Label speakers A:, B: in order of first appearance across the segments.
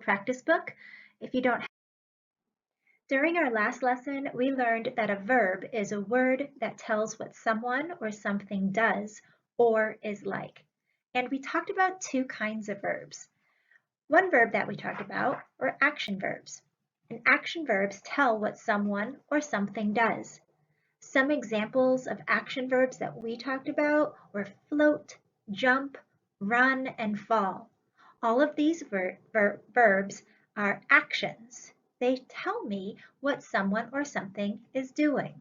A: practice book. If you don't, during our last lesson, we learned that a verb is a word that tells what someone or something does or is like. And we talked about two kinds of verbs. One verb that we talked about were action verbs. And action verbs tell what someone or something does. Some examples of action verbs that we talked about were float, jump, run, and fall. All of these verbs are actions. They tell me what someone or something is doing.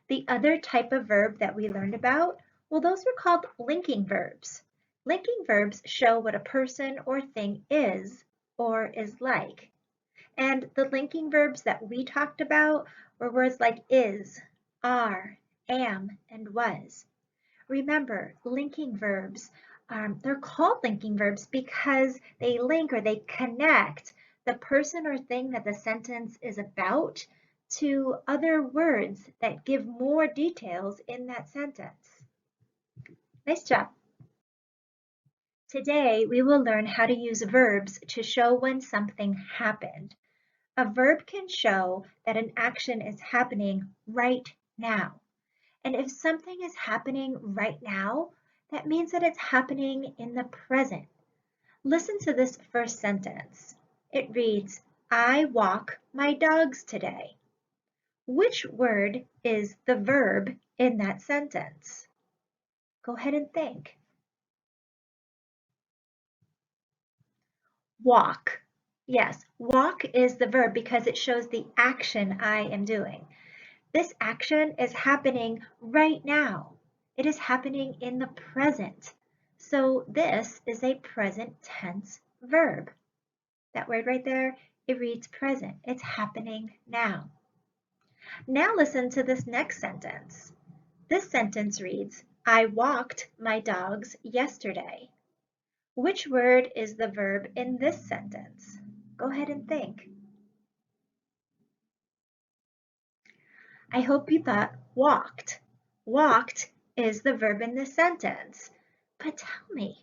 A: The other type of verb that we learned about, well, those were called linking verbs. Linking verbs show what a person or thing is or is like. And the linking verbs that we talked about were words like is, are, am, and was. Remember, linking verbs, they're called linking verbs because they link or they connect the person or thing that the sentence is about to other words that give more details in that sentence. Nice job. Today, we will learn how to use verbs to show when something happened. A verb can show that an action is happening right now. And if something is happening right now, that means that it's happening in the present. Listen to this first sentence. It reads, I walk my dogs today. Which word is the verb in that sentence? Go ahead and think. Walk. Yes, walk is the verb because it shows the action I am doing. This action is happening right now. It is happening in the present. So this is a present tense verb. That word right there, it reads present. It's happening now. Now listen to this next sentence. This sentence reads, I walked my dogs yesterday. Which word is the verb in this sentence? Go ahead and think. I hope you thought walked. Walked is the verb in this sentence. But tell me,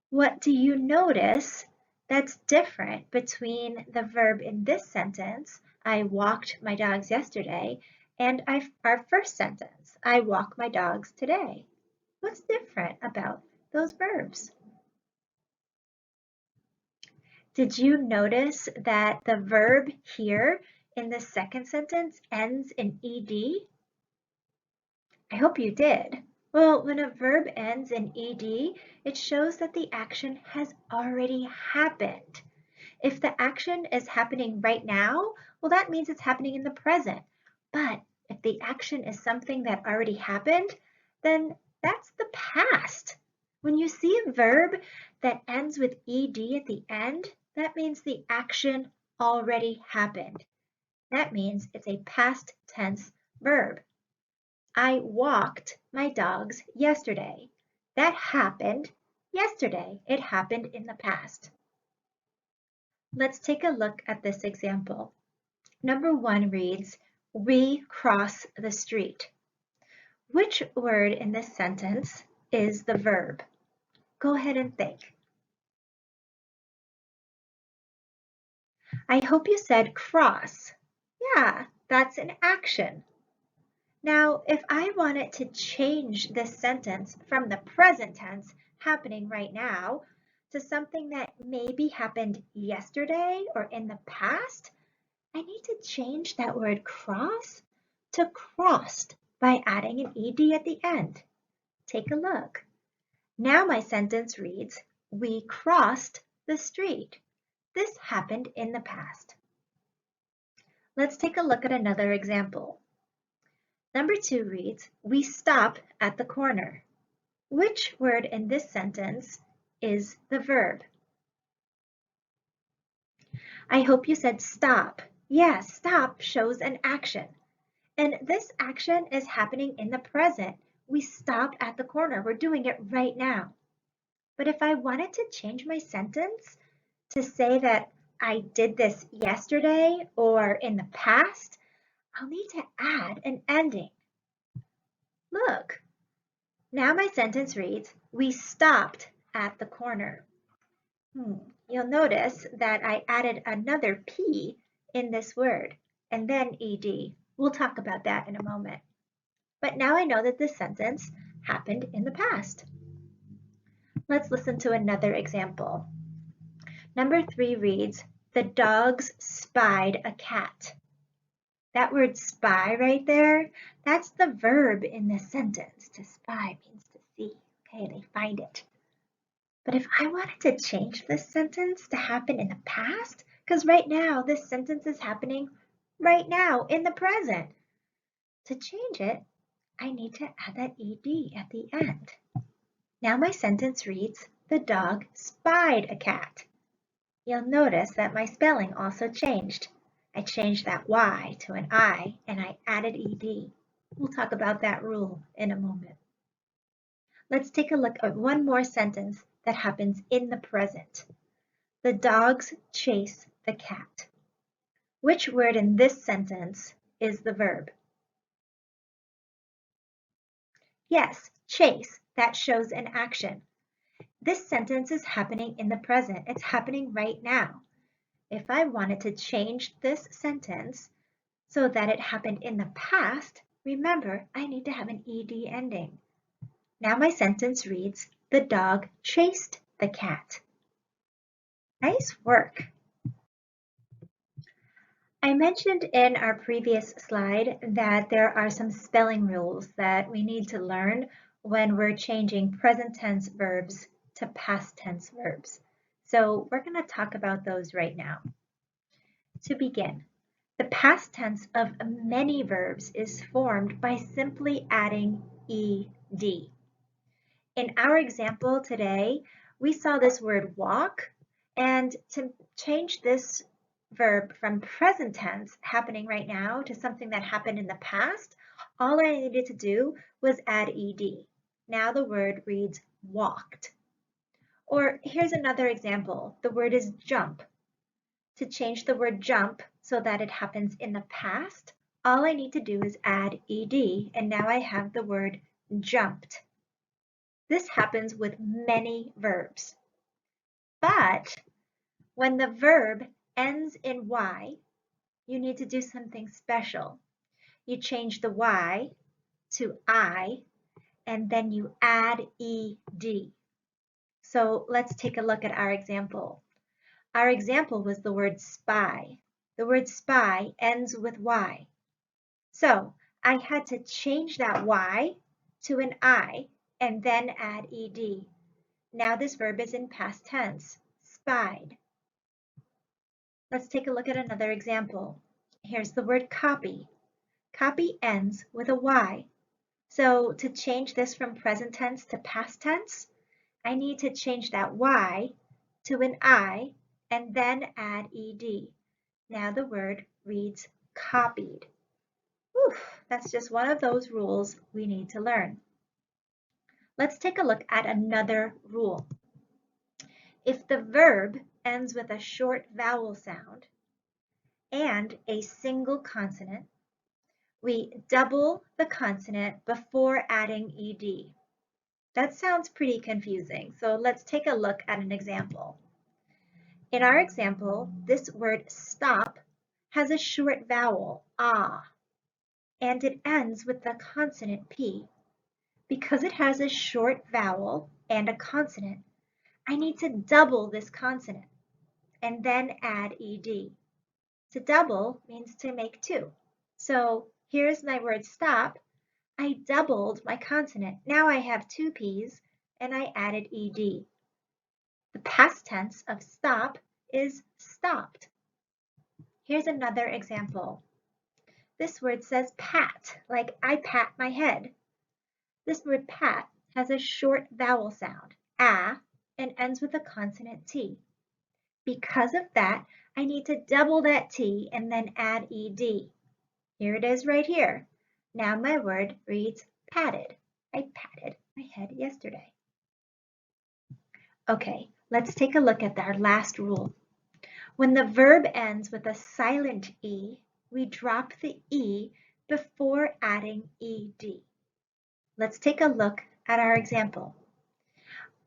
A: what do you notice that's different between the verb in this sentence, I walked my dogs yesterday, and our first sentence, I walk my dogs today? What's different about those verbs? Did you notice that the verb here in the second sentence ends in ed? I hope you did. Well, when a verb ends in ed, it shows that the action has already happened. If the action is happening right now, well, that means it's happening in the present. But if the action is something that already happened, then that's the past. When you see a verb that ends with ed at the end, that means the action already happened. That means it's a past tense verb. I walked my dogs yesterday. That happened yesterday. It happened in the past. Let's take a look at this example. Number 1 reads, we cross the street. Which word in this sentence is the verb? Go ahead and think. I hope you said cross. Yeah, that's an action. Now, if I wanted to change this sentence from the present tense, happening right now, to something that maybe happened yesterday or in the past, I need to change that word cross to crossed by adding an ed at the end. Take a look. Now my sentence reads, we crossed the street. This happened in the past. Let's take a look at another example. Number 2 reads, we stop at the corner. Which word in this sentence is the verb? I hope you said stop. Yes, stop shows an action. And this action is happening in the present. We stopped at the corner. We're doing it right now. But if I wanted to change my sentence to say that I did this yesterday or in the past, I'll need to add an ending. Look, now my sentence reads, we stopped at the corner. You'll notice that I added another P in this word, and then ed. We'll talk about that in a moment. But now I know that this sentence happened in the past. Let's listen to another example. Number 3 reads, the dogs spied a cat. That word spy right there, that's the verb in this sentence. To spy means to see. Okay, they find it. But if I wanted to change this sentence to happen in the past, because right now this sentence is happening right now in the present. To change it, I need to add that ed at the end. Now my sentence reads, the dog spied a cat. You'll notice that my spelling also changed. I changed that Y to an I and I added ed. We'll talk about that rule in a moment. Let's take a look at one more sentence that happens in the present. The dogs chase the cat. Which word in this sentence is the verb? Yes, chase. That shows an action. This sentence is happening in the present. It's happening right now. If I wanted to change this sentence so that it happened in the past, remember, I need to have an ed ending. Now my sentence reads, the dog chased the cat. Nice work. I mentioned in our previous slide that there are some spelling rules that we need to learn when we're changing present tense verbs to past tense verbs. So we're going to talk about those right now. To begin, the past tense of many verbs is formed by simply adding ed. In our example today, we saw this word walk, and to change this verb from present tense happening right now to something that happened in the past, all I needed to do was add ed. Now the word reads walked. Or here's another example. The word is jump. To change the word jump so that it happens in the past, all I need to do is add ed, and now I have the word jumped. This happens with many verbs. But when the verb ends in Y, you need to do something special. You change the Y to I, and then you add ed. So let's take a look at our example. Our example was the word spy. The word spy ends with Y. So I had to change that Y to an I and then add ed. Now this verb is in past tense, spied. Let's take a look at another example. Here's the word copy. Copy ends with a Y. So to change this from present tense to past tense, I need to change that Y to an I and then add ed. Now the word reads copied. Whew, that's just one of those rules we need to learn. Let's take a look at another rule. If the verb ends with a short vowel sound and a single consonant, we double the consonant before adding ed. That sounds pretty confusing, so let's take a look at an example. In our example, this word stop has a short vowel, ah, and it ends with the consonant p. Because it has a short vowel and a consonant, I need to double this consonant and then add ed. To double means to make two. So here's my word stop. I doubled my consonant. Now I have two p's and I added ed. The past tense of stop is stopped. Here's another example. This word says pat, like I pat my head. This word pat has a short vowel sound, ah, and ends with a consonant t. Because of that, I need to double that t and then add ed. Here it is right here. Now my word reads patted. I patted my head yesterday. Okay, let's take a look at our last rule. When the verb ends with a silent e, we drop the e before adding ed. Let's take a look at our example.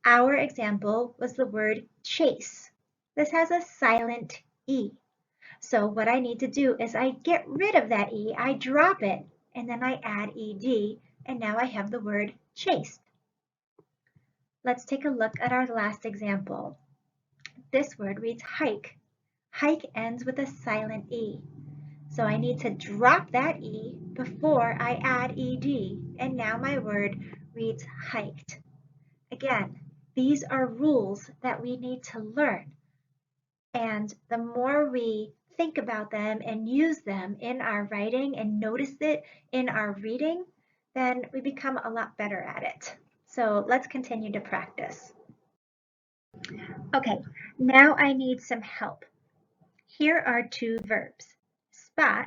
A: Our example was the word chase. This has a silent E. So what I need to do is I get rid of that E, I drop it, and then I add ed, and now I have the word chased. Let's take a look at our last example. This word reads hike. Hike ends with a silent E. So I need to drop that E before I add ed, and now my word reads hiked. Again, these are rules that we need to learn. And the more we think about them and use them in our writing and notice it in our reading, then we become a lot better at it. So let's continue to practice. Okay, now I need some help. Here are two verbs. Spot,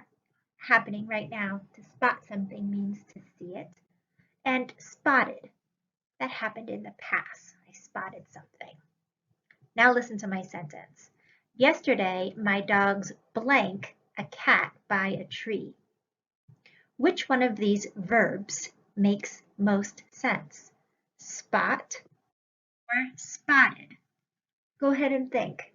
A: happening right now. To spot something means to see it. And spotted, that happened in the past. I spotted something. Now listen to my sentence. Yesterday, my dogs blank a cat by a tree. Which one of these verbs makes most sense? Spot or spotted? Go ahead and think.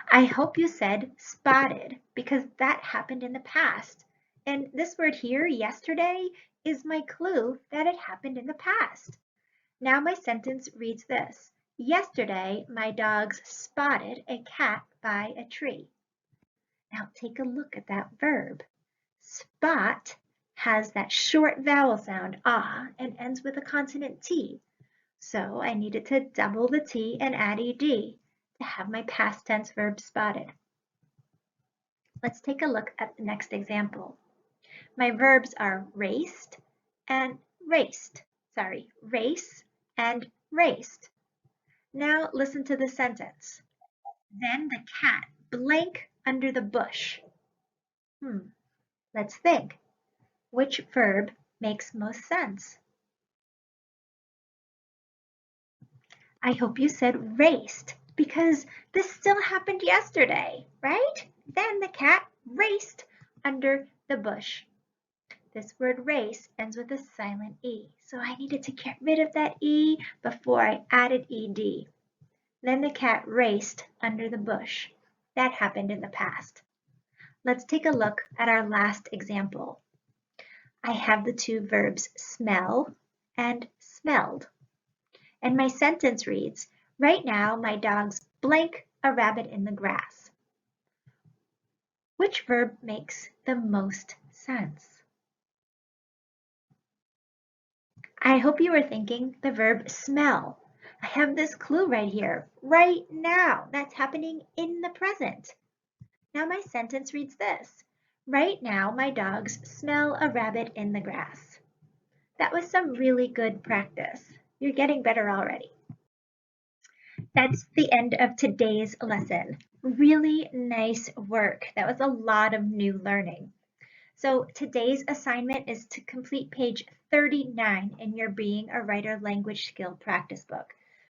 A: I hope you said spotted because that happened in the past. And this word here, yesterday, is my clue that it happened in the past. Now my sentence reads this. Yesterday, my dogs spotted a cat by a tree. Now take a look at that verb. Spot has that short vowel sound, ah, and ends with a consonant T. So I needed to double the T and add ed to have my past tense verb spotted. Let's take a look at the next example. My verbs are raced and raced. Race and raced. Now listen to the sentence. Then the cat blank under the bush. Let's think. Which verb makes most sense? I hope you said raced because this still happened yesterday, right? Then the cat raced under the bush. This word race ends with a silent E, so I needed to get rid of that E before I added ed. Then the cat raced under the bush. That happened in the past. Let's take a look at our last example. I have the two verbs smell and smelled. And my sentence reads, right now my dogs blank a rabbit in the grass. Which verb makes the most sense? I hope you were thinking the verb smell. I have this clue right here, right now. That's happening in the present. Now my sentence reads this. Right now my dogs smell a rabbit in the grass. That was some really good practice. You're getting better already. That's the end of today's lesson. Really nice work. That was a lot of new learning. So today's assignment is to complete page 39 in your Being a Writer language skill practice book.